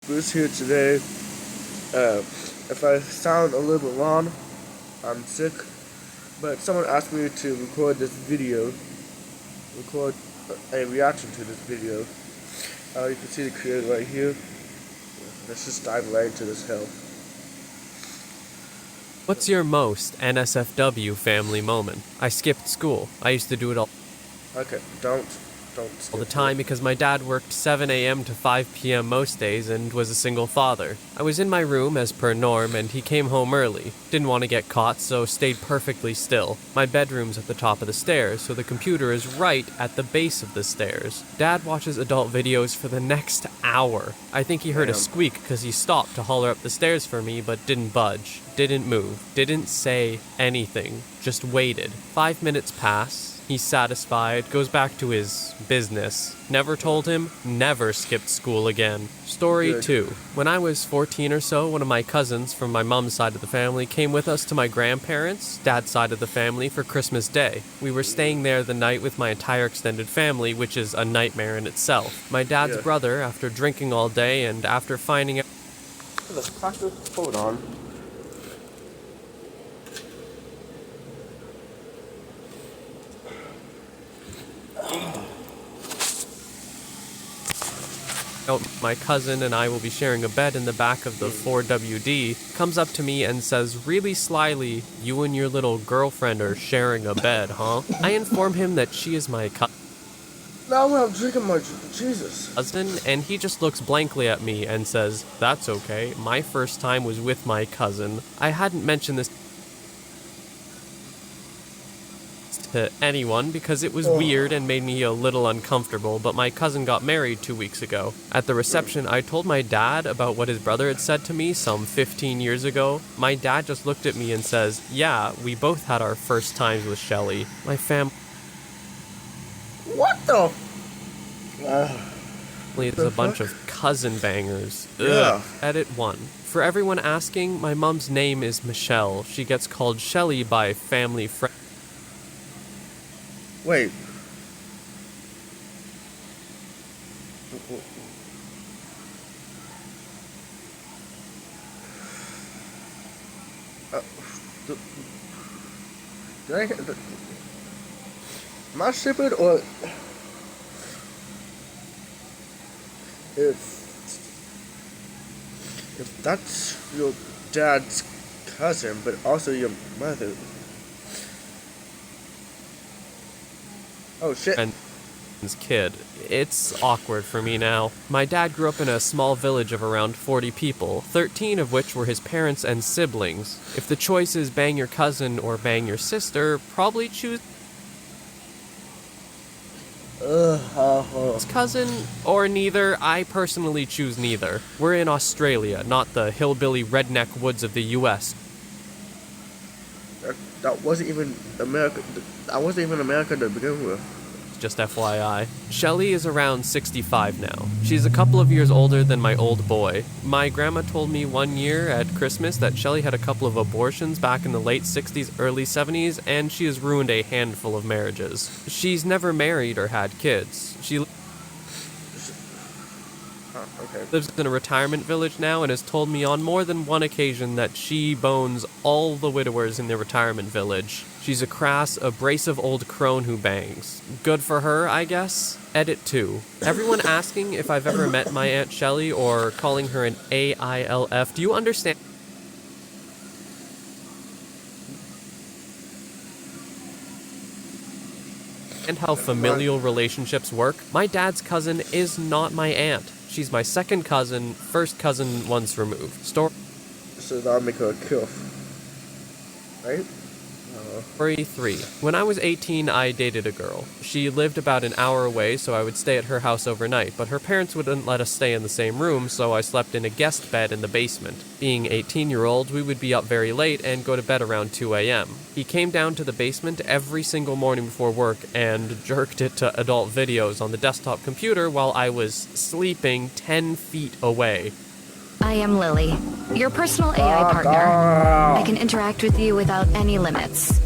Bruce here today. If I sound a little bit long, I'm sick, but someone asked me to record this video, record a reaction to this video. You can see the creator right here. Let's just dive right into this hell. What's your most NSFW family moment? I skipped school. I used to do it all Okay, don't the time because my dad worked 7 a.m. to 5 p.m. most days and was a single father. I was in my room as per norm and he came home early. Didn't want to get caught, so stayed perfectly still. My bedroom's at the top of the stairs, so the computer is right at the base of the stairs. Dad watches adult videos for the next hour. I think he heard a squeak because he stopped to holler up the stairs for me but didn't budge. Didn't move. Didn't say anything. Just waited. 5 minutes pass. He's satisfied, goes back to his business. Never told him, never skipped school again. Story 2. When I was 14 or so, one of my cousins from my mom's side of the family came with us to my grandparents', dad's side of the family, for Christmas Day. We were staying there the night with my entire extended family, which is a nightmare in itself. My dad's brother, after drinking all day and after finding out... Hold on. My cousin and I will be sharing a bed in the back of the 4WD, comes up to me and says really slyly, "You and your little girlfriend are sharing a bed, huh?" I inform him that she is my Now I'm drinking my Jesus. cousin, and he just looks blankly at me and says, "That's okay, my first time was with my cousin." I hadn't mentioned this to anyone because it was weird and made me a little uncomfortable, but my cousin got married 2 weeks ago. At the reception, I told my dad about what his brother had said to me some 15 years ago. My dad just looked at me and says, "Yeah, we both had our first times with Shelly." My family What the? is a bunch of cousin bangers. Ugh. Yeah. Edit 1. For everyone asking, my mom's name is Michelle. She gets called Shelly by family friends. Wait. Am I stupid or if that's your dad's cousin, but also your mother? Oh shit. And kid. It's awkward for me now. My dad grew up in a small village of around 40 people, 13 of which were his parents and siblings. If the choice is bang your cousin or bang your sister, probably choose his cousin or neither. I personally choose neither. We're in Australia, not the hillbilly redneck woods of the US. That wasn't even America. That wasn't even America to begin with. Just FYI. Shelly is around 65 now. She's a couple of years older than my old boy. My grandma told me one year at Christmas that Shelly had a couple of abortions back in the late 60s, early 70s, and she has ruined a handful of marriages. She's never married or had kids. She lives in a retirement village now and has told me on more than one occasion that she bones all the widowers in the retirement village. She's a crass, abrasive old crone who bangs. Good for her, I guess. Edit 2. Everyone asking if I've ever met my Aunt Shelly or calling her an AILF. Do you understand? And how familial relationships work? My dad's cousin is not my aunt. She's my second cousin, first cousin once removed. So that'll make her a kill. Right? Story 3. When I was 18, I dated a girl. She lived about an hour away, so I would stay at her house overnight, but her parents wouldn't let us stay in the same room, so I slept in a guest bed in the basement. Being 18-year-olds, we would be up very late and go to bed around 2 a.m. He came down to the basement every single morning before work and jerked it to adult videos on the desktop computer while I was sleeping 10 feet away. I am Lily, your personal AI partner. I can interact with you without any limits.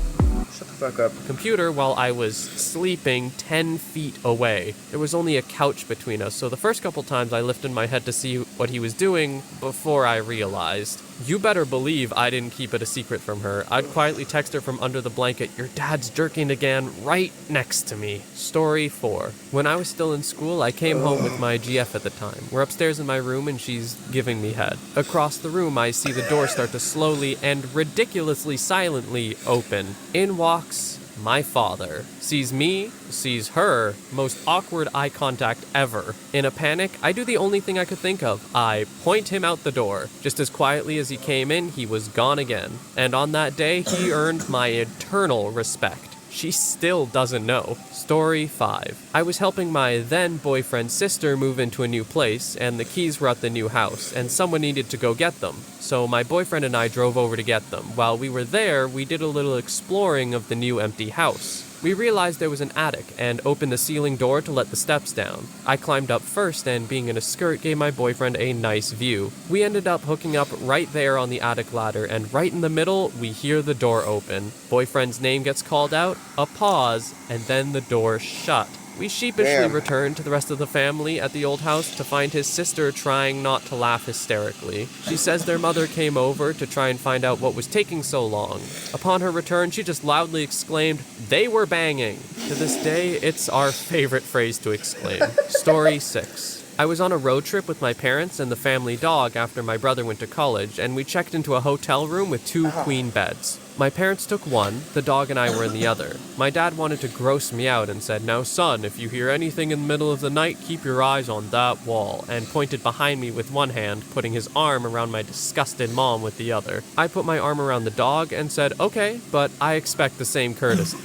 Shut the fuck up. Computer while I was sleeping 10 feet away. There was only a couch between us, so the first couple times I lifted my head to see what he was doing before I realized. You better believe I didn't keep it a secret from her. I'd quietly text her from under the blanket, "Your dad's jerking again," right next to me. Story 4. When I was still in school, I came home with my GF at the time. We're upstairs in my room and she's giving me head. Across the room, I see the door start to slowly and ridiculously silently open. In walks my father. Sees me, sees her, most awkward eye contact ever. In a panic, I do the only thing I could think of. I point him out the door. Just as quietly as he came in, he was gone again. And on that day, he earned my eternal respect. She still doesn't know. Story 5. I was helping my then boyfriend's sister move into a new place, and the keys were at the new house, and someone needed to go get them. So my boyfriend and I drove over to get them. While we were there, we did a little exploring of the new empty house. We realized there was an attic and opened the ceiling door to let the steps down. I climbed up first and, being in a skirt, gave my boyfriend a nice view. We ended up hooking up right there on the attic ladder, and right in the middle, we hear the door open. Boyfriend's name gets called out, a pause, and then the door shut. We sheepishly returned to the rest of the family at the old house to find his sister trying not to laugh hysterically. She says their mother came over to try and find out what was taking so long. Upon her return, she just loudly exclaimed, "They were banging." To this day, it's our favorite phrase to exclaim. Story 6. I was on a road trip with my parents and the family dog after my brother went to college, and we checked into a hotel room with 2 queen beds. My parents took one, the dog and I were in the other. My dad wanted to gross me out and said, "Now son, if you hear anything in the middle of the night, keep your eyes on that wall," and pointed behind me with one hand, putting his arm around my disgusted mom with the other. I put my arm around the dog and said, "Okay, but I expect the same courtesy."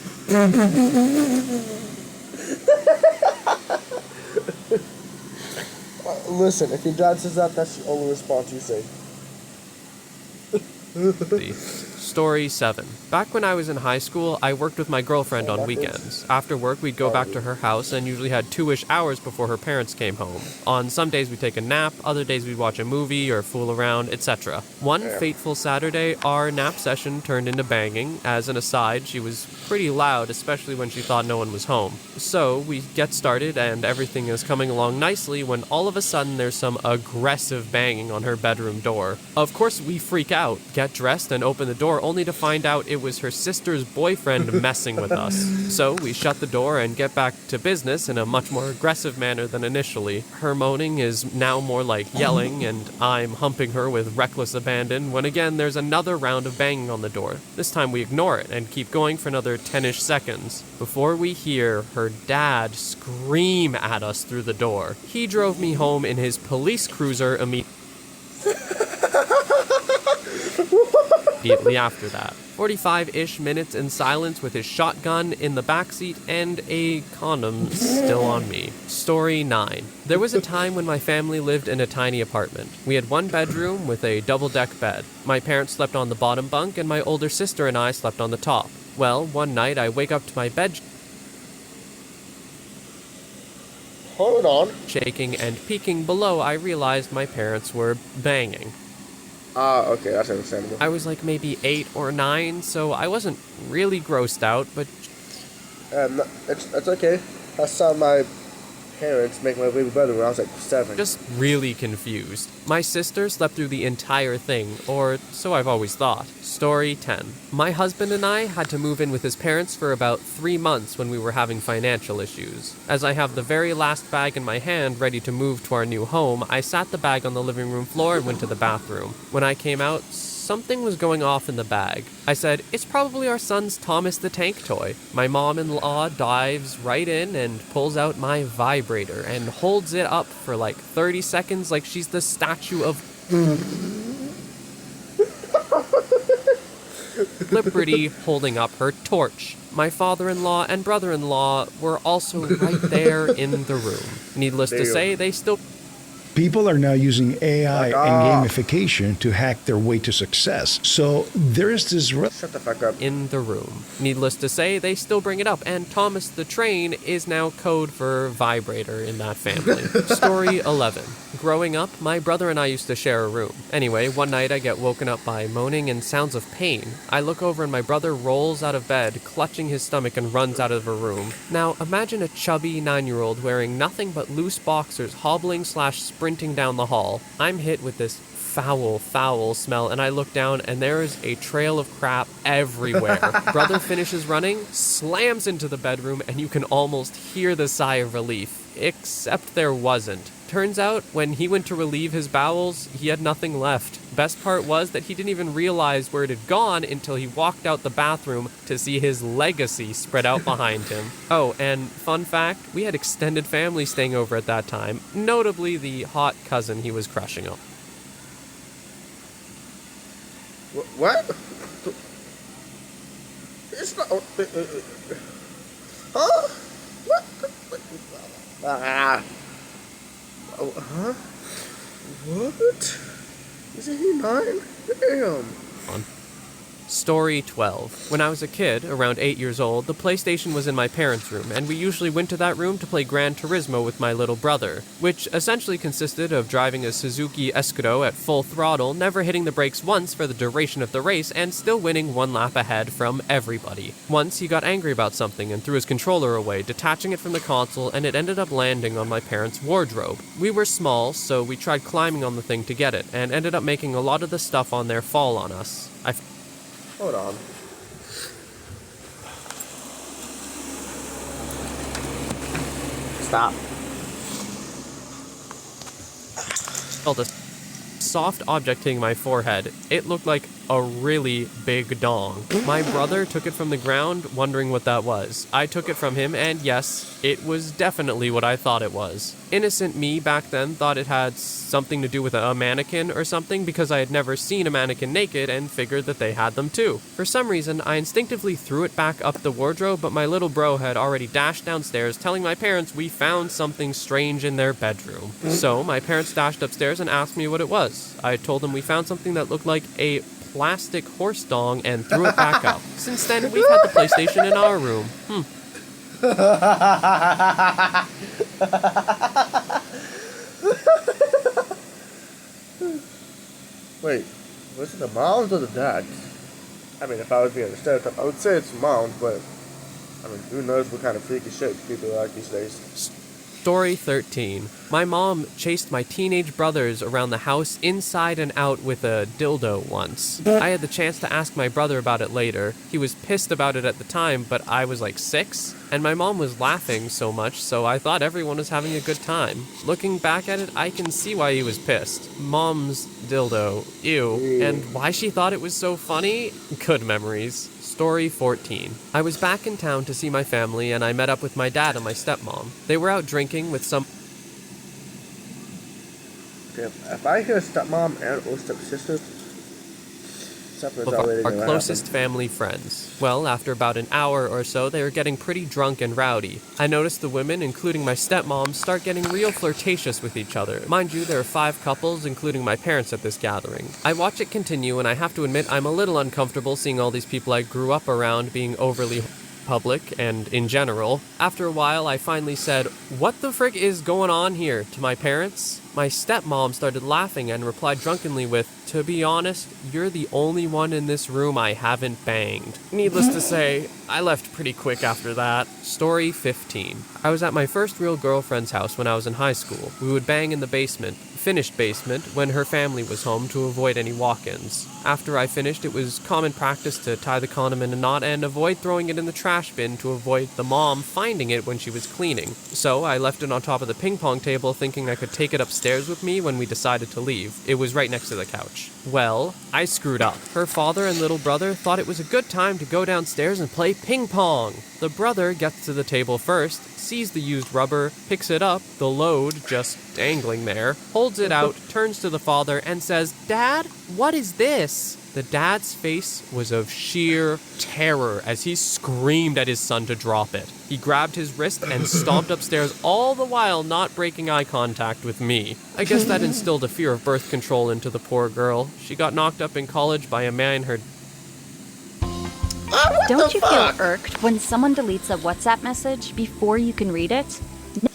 Listen, if your dad says that, that's the only response you say. Story 7. Back when I was in high school, I worked with my girlfriend on weekends. After work, we'd go back to her house and usually had 2-ish hours before her parents came home. On some days we'd take a nap, other days we'd watch a movie or fool around, etc. One fateful Saturday, our nap session turned into banging. As an aside, she was pretty loud, especially when she thought no one was home. So we get started and everything is coming along nicely when all of a sudden there's some aggressive banging on her bedroom door. Of course we freak out, get dressed and open the door only to find out it was her sister's boyfriend messing with us. So we shut the door and get back to business in a much more aggressive manner than initially. Her moaning is now more like yelling, and I'm humping her with reckless abandon when again there's another round of banging on the door. This time we ignore it and keep going for another 10-ish seconds before we hear her dad scream at us through the door. He drove me home in his police cruiser immediately after that. 45-ish minutes in silence with his shotgun in the backseat and a condom still on me. Story 9. There was a time when my family lived in a tiny apartment. We had 1 bedroom with a double-deck bed. My parents slept on the bottom bunk and my older sister and I slept on the top. Well, one night I wake up to my bed Hold on. shaking, and peeking below I realized my parents were banging. Okay, that's understandable. I was like maybe 8 or 9, so I wasn't really grossed out, but It's okay. I saw my parents make my baby brother when I was like 7. just really confused. My sister slept through the entire thing, or so I've always thought. Story 10. My husband and I had to move in with his parents for about 3 months when we were having financial issues. As I have the very last bag in my hand ready to move to our new home, I sat the bag on the living room floor and went to the bathroom. When I came out, something was going off in the bag. I said, "It's probably our son's Thomas the Tank toy." My mom-in-law dives right in and pulls out my vibrator and holds it up for like 30 seconds like she's the statue of Liberty holding up her torch. My father-in-law and brother-in-law were also right there in the room. Needless to say, they still People are now using AI Fuck and off. gamification to hack their way to success. So there is this Shut the fuck up. in the room. Needless to say, they still bring it up, and Thomas the Train is now code for vibrator in that family. Story 11. Growing up, my brother and I used to share a room. Anyway, one night I get woken up by moaning and sounds of pain. I look over and my brother rolls out of bed, clutching his stomach, and runs out of the room. Now, imagine a chubby 9-year-old wearing nothing but loose boxers hobbling/sprinting down the hall. I'm hit with this foul smell, and I look down and there is a trail of crap everywhere. Brother finishes running, slams into the bedroom, and you can almost hear the sigh of relief. Except there wasn't. Turns out, when he went to relieve his bowels, he had nothing left. Best part was that he didn't even realize where it had gone until he walked out the bathroom to see his legacy spread out behind him. Oh, and fun fact, we had extended family staying over at that time, notably the hot cousin he was crushing on. What? It's not. Huh? What? Ah. Oh, huh? What? Isn't he 9? Damn. Story 12. When I was a kid, around 8 years old, the PlayStation was in my parents' room, and we usually went to that room to play Gran Turismo with my little brother, which essentially consisted of driving a Suzuki Escudo at full throttle, never hitting the brakes once for the duration of the race, and still winning one lap ahead from everybody. Once he got angry about something and threw his controller away, detaching it from the console, and it ended up landing on my parents' wardrobe. We were small, so we tried climbing on the thing to get it, and ended up making a lot of the stuff on there fall on us. Hold on. Stop. Felt a soft object hitting my forehead. It looked like a really big dong. My brother took it from the ground, wondering what that was. I took it from him, and yes, it was definitely what I thought it was. Innocent me back then thought it had something to do with a mannequin or something because I had never seen a mannequin naked and figured that they had them too. For some reason, I instinctively threw it back up the wardrobe, but my little bro had already dashed downstairs telling my parents we found something strange in their bedroom. So my parents dashed upstairs and asked me what it was. I told them we found something that looked like a plastic horse dong and threw it back up. Since then, we've had the PlayStation in our room. Wait, was it the moms or the dads? I mean, if I was being a stereotype, I would say it's moms, but I mean, who knows what kind of freaky shit people are like these days. Story 13. My mom chased my teenage brothers around the house inside and out with a dildo once. I had the chance to ask my brother about it later. He was pissed about it at the time, but I was like 6, and my mom was laughing so much, so I thought everyone was having a good time. Looking back at it, I can see why he was pissed. Mom's dildo. Ew. And why she thought it was so funny? Good memories. Story 14. I was back in town to see my family, and I met up with my dad and my stepmom. They were out drinking with some... If I hear stepmom and or stepsister, something's already our gonna closest happen. family friends. Well, after about an hour or so, they were getting pretty drunk and rowdy. I noticed the women, including my stepmom, start getting real flirtatious with each other. Mind you, there are 5 couples, including my parents, at this gathering. I watch it continue, and I have to admit I'm a little uncomfortable seeing all these people I grew up around being overly public and in general. After a while, I finally said, "What the frick is going on here?" to my parents. My stepmom started laughing and replied drunkenly with, "To be honest, you're the only one in this room I haven't banged." Needless to say, I left pretty quick after that. Story 15. I was at my first real girlfriend's house when I was in high school. We would bang in the basement, finished basement, when her family was home to avoid any walk-ins. After I finished, it was common practice to tie the condom in a knot and avoid throwing it in the trash bin to avoid the mom finding it when she was cleaning. So I left it on top of the ping pong table thinking I could take it upstairs with me when we decided to leave. It was right next to the couch. Well, I screwed up. Her father and little brother thought it was a good time to go downstairs and play ping pong. The brother gets to the table first, sees the used rubber, picks it up, the load just dangling there, holds it out, turns to the father, and says, "Dad, what is this?" The dad's face was of sheer terror as he screamed at his son to drop it. He grabbed his wrist and stomped upstairs, all the while not breaking eye contact with me. I guess that instilled a fear of birth control into the poor girl. She got knocked up in college by a man her... Don't you feel irked when someone deletes a WhatsApp message before you can read it?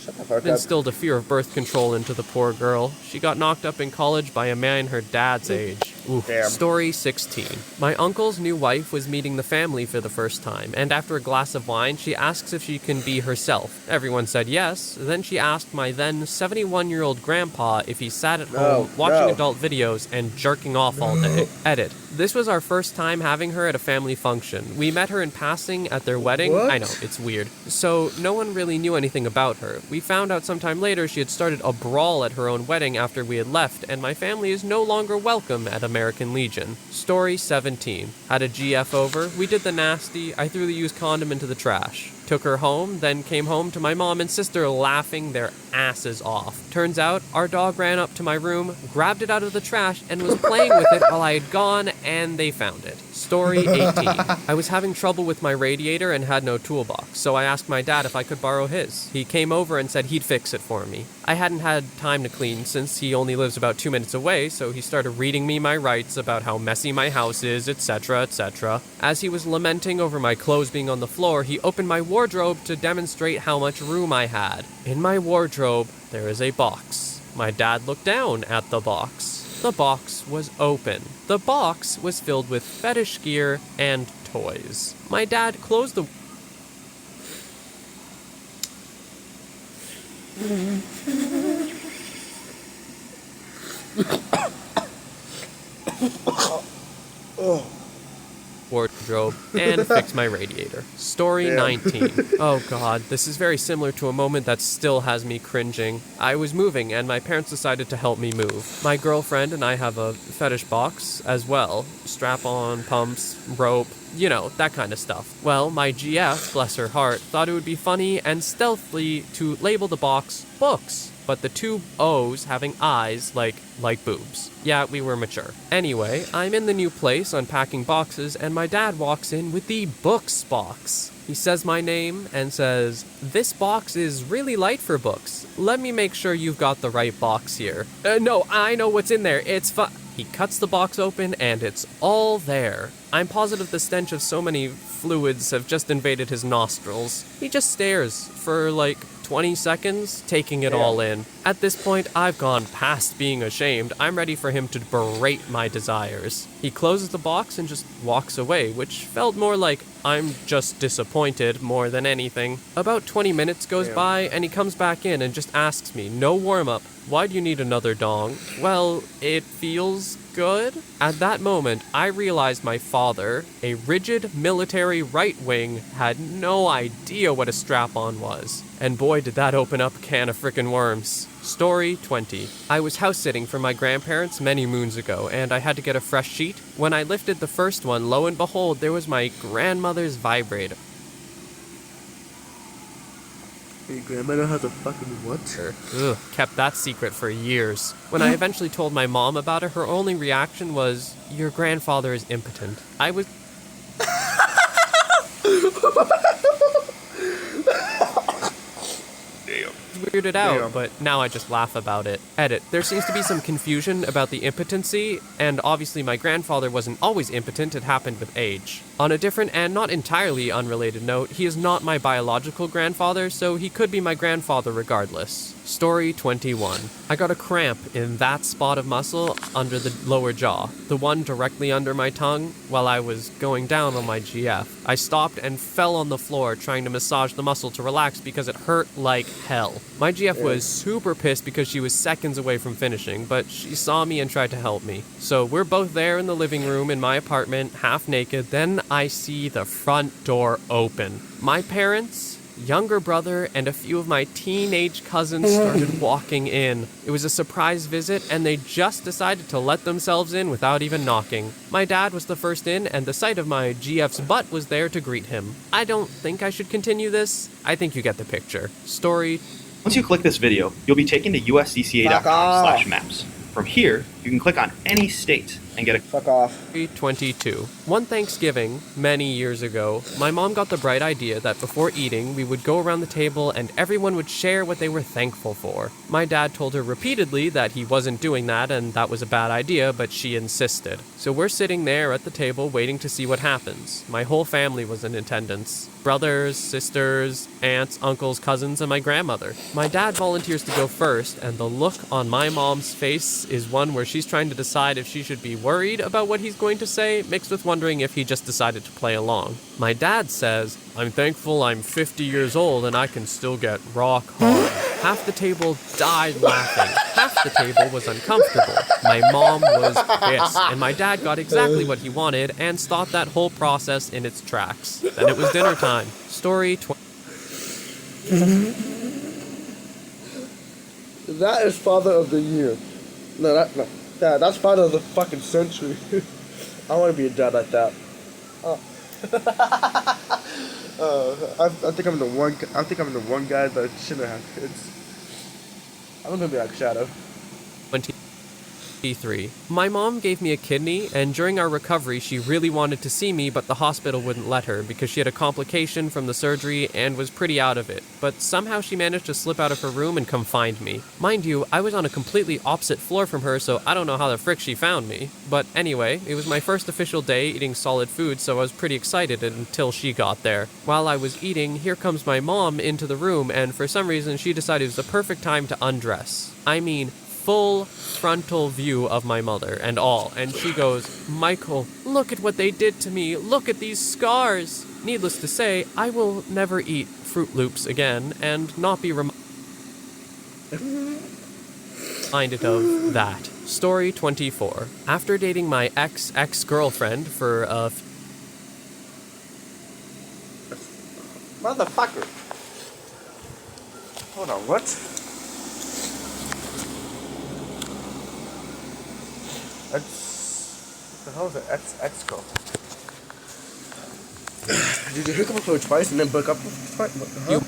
Shut the fuck up. instilled a fear of birth control into the poor girl. She got knocked up in college by a man her dad's age. Oof. Damn. Story 16. My uncle's new wife was meeting the family for the first time, and after a glass of wine, she asks if she can be herself. Everyone said yes. Then she asked my then 71-year-old grandpa if he sat at home watching adult videos and jerking off all day. Edit. This was our first time having her at a family function. We met her in passing at their wedding. What? I know, it's weird. So no one really knew anything about her. We found out sometime later she had started a brawl at her own wedding after we had left, and my family is no longer welcome at American Legion. Story 17. Had a GF over. We did the nasty. I threw the used condom into the trash. Took her home, then came home to my mom and sister laughing their asses off. Turns out, our dog ran up to my room, grabbed it out of the trash, and was playing with it while I had gone, and they found it. Story 18. I was having trouble with my radiator and had no toolbox, so I asked my dad if I could borrow his. He came over and said he'd fix it for me. I hadn't had time to clean since he only lives about 2 minutes away, so he started reading me my rights about how messy my house is, etc., etc. As he was lamenting over my clothes being on the floor, he opened my wardrobe to demonstrate how much room I had. In my wardrobe, there is a box. My dad looked down at the box. The box was open. The box was filled with fetish gear and toys. My dad closed the... wardrobe and fix my radiator. Story 19. Oh god, this is very similar to a moment that still has me cringing. I was moving and my parents decided to help me move. My girlfriend and I have a fetish box as well. Strap-on, pumps, rope, you know, that kind of stuff. Well, my GF, bless her heart, thought it would be funny and stealthily to label the box books, but the two O's having eyes like boobs. Yeah, we were mature. Anyway, I'm in the new place unpacking boxes and my dad walks in with the books box. He says my name and says, "This box is really light for books. Let me make sure you've got the right box here." No, I know what's in there. It's He cuts the box open and it's all there. I'm positive the stench of so many fluids have just invaded his nostrils. He just stares for like 20 seconds, taking it all in. At this point, I've gone past being ashamed. I'm ready for him to berate my desires. He closes the box and just walks away, which felt more like I'm just disappointed more than anything. About 20 minutes goes by and he comes back in and just asks me, no warm-up, "Why do you need another dong?" Well, it feels good. At that moment, I realized my father, a rigid military right wing, had no idea what a strap-on was. And boy, did that open up a can of frickin' worms. Story 20. I was house-sitting for my grandparents many moons ago, and I had to get a fresh sheet. When I lifted the first one, lo and behold, there was my grandmother's vibrator. Your grandmother has a fucking what? Ugh, kept that secret for years. When I eventually told my mom about it, her only reaction was, "Your grandfather is impotent." I was... weirded out, but now I just laugh about it. Edit. There seems to be some confusion about the impotency, and obviously my grandfather wasn't always impotent, it happened with age. On a different and not entirely unrelated note, he is not my biological grandfather, so he could be my grandfather regardless. Story 21. I got a cramp in that spot of muscle under the lower jaw, the one directly under my tongue, while I was going down on my GF. I stopped and fell on the floor trying to massage the muscle to relax because it hurt like hell. My GF was super pissed because she was seconds away from finishing, but she saw me and tried to help me. So we're both there in the living room in my apartment, half naked, then I see the front door open. My parents, younger brother, and a few of my teenage cousins started walking in. It was a surprise visit, and they just decided to let themselves in without even knocking. My dad was the first in, and the sight of my GF's butt was there to greet him. I don't think I should continue this. I think you get the picture. Story. Once you click this video, you'll be taken to usdca.com/maps. From here, you can click on any state and get a Fuck off. 22. One Thanksgiving, many years ago, my mom got the bright idea that before eating, we would go around the table and everyone would share what they were thankful for. My dad told her repeatedly that he wasn't doing that and that was a bad idea, but she insisted. So we're sitting there at the table waiting to see what happens. My whole family was in attendance. Brothers, sisters, aunts, uncles, cousins, and my grandmother. My dad volunteers to go first, and the look on my mom's face is one where she's trying to decide if she should be worried about what he's going to say, mixed with wondering if he just decided to play along. My dad says, "I'm thankful I'm 50 years old and I can still get rock hard." Half the table died laughing. Half the table was uncomfortable. My mom was pissed, and my dad got exactly what he wanted and stopped that whole process in its tracks. Then it was dinner time. Story 20. That is father of the year. No, yeah, that's father of the fucking century. I want to be a dad like that. I think I'm the one. I think I'm the one guy that shouldn't have kids. I'm gonna be like Shadow. 23. My mom gave me a kidney, and during our recovery, she really wanted to see me, but the hospital wouldn't let her because she had a complication from the surgery and was pretty out of it. But somehow she managed to slip out of her room and come find me. Mind you, I was on a completely opposite floor from her, so I don't know how the frick she found me. But anyway, it was my first official day eating solid food, so I was pretty excited until she got there. While I was eating, here comes my mom into the room, and for some reason she decided it was the perfect time to undress. I mean, full frontal view of my mother and all, and she goes, "Michael, look at what they did to me, look at these scars." Needless to say, I will never eat Fruit Loops again and not be reminded of that. Story 24. After dating my ex-girlfriend for a Motherfucker. Hold on, what? What the hell is an ex-girl? Did you hook up with her twice and then break up with her twice? Huh?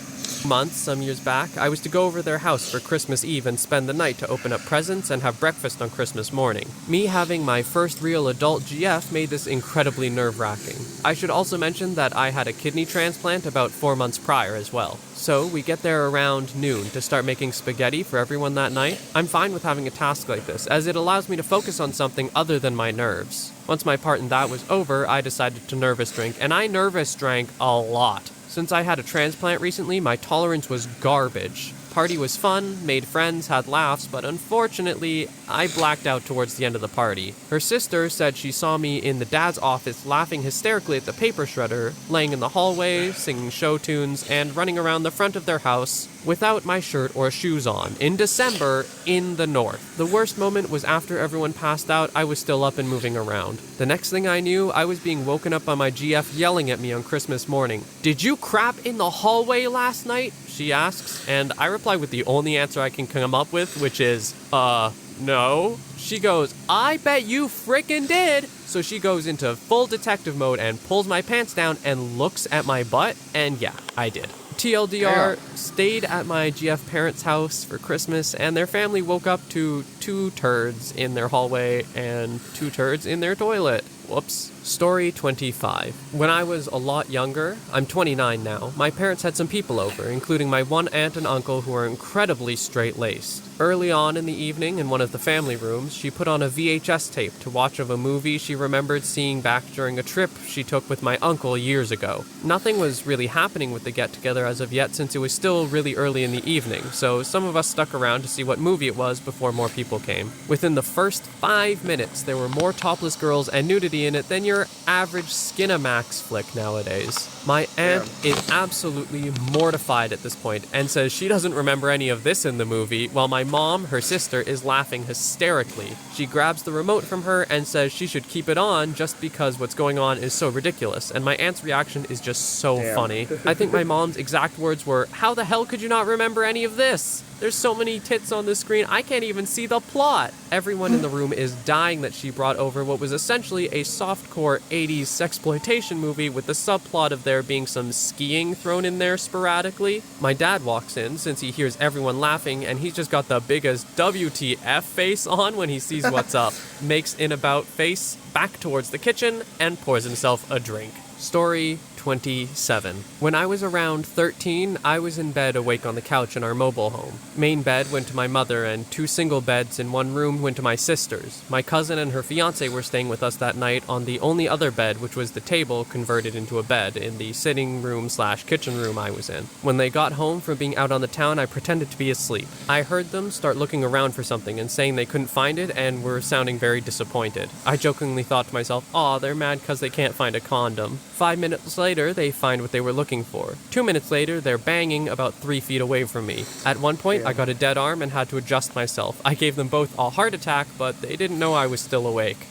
months, some years back, I was to go over their house for Christmas Eve and spend the night to open up presents and have breakfast on Christmas morning. Me having my first real adult GF made this incredibly nerve-wracking. I should also mention that I had a kidney transplant about 4 months prior as well. So we get there around noon to start making spaghetti for everyone that night. I'm fine with having a task like this, as it allows me to focus on something other than my nerves. Once my part in that was over, I decided to nervous drink, and I nervous drank a lot. Since I had a transplant recently, my tolerance was garbage. Party was fun, made friends, had laughs, but unfortunately, I blacked out towards the end of the party. Her sister said she saw me in the dad's office laughing hysterically at the paper shredder, laying in the hallway, singing show tunes, and running around the front of their house without my shirt or shoes on, in December, in the north. The worst moment was after everyone passed out, I was still up and moving around. The next thing I knew, I was being woken up by my GF yelling at me on Christmas morning. "Did you crap in the hallway last night?" she asks, and I reply with the only answer I can come up with, which is, no. She goes, "I bet you frickin' did." So she goes into full detective mode and pulls my pants down and looks at my butt, and yeah, I did. TLDR, stayed at my GF parents' house for Christmas, and their family woke up to 2 turds in their hallway and 2 turds in their toilet. Whoops. Story 25. When I was a lot younger, I'm 29 now, my parents had some people over, including my one aunt and uncle who are incredibly straight-laced. Early on in the evening, in one of the family rooms, she put on a VHS tape to watch of a movie she remembered seeing back during a trip she took with my uncle years ago. Nothing was really happening with the get-together as of yet since it was still really early in the evening, so some of us stuck around to see what movie it was before more people came. Within the first 5 minutes, there were more topless girls and nudity in it than your average Skinamax flick nowadays. My aunt is absolutely mortified at this point and says she doesn't remember any of this in the movie, while my mom, her sister, is laughing hysterically. She grabs the remote from her and says she should keep it on just because what's going on is so ridiculous, and my aunt's reaction is just so funny. I think my mom's exact words were, "How the hell could you not remember any of this? There's so many tits on the screen, I can't even see the plot." Everyone in the room is dying that she brought over what was essentially a softcore 80s sexploitation movie with the subplot of there being some skiing thrown in there sporadically. My dad walks in since he hears everyone laughing, and he's just got the biggest WTF face on when he sees what's up. Makes an about face back towards the kitchen and pours himself a drink. Story 27. When I was around 13, I was in bed awake on the couch in our mobile home. Main bed went to my mother, and 2 single beds in one room went to my sisters. My cousin and her fiance were staying with us that night on the only other bed, which was the table converted into a bed in the sitting room / kitchen room I was in. When they got home from being out on the town, I pretended to be asleep. I heard them start looking around for something and saying they couldn't find it and were sounding very disappointed. I jokingly thought to myself, "Aw, they're mad because they can't find a condom." 5 minutes later, they find what they were looking for. 2 minutes later, they're banging about 3 feet away from me. At one point, I got a dead arm and had to adjust myself. I gave them both a heart attack, but they didn't know I was still awake.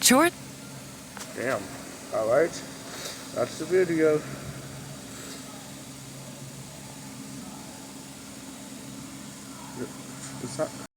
Short? Damn. Alright. That's the video. Is that...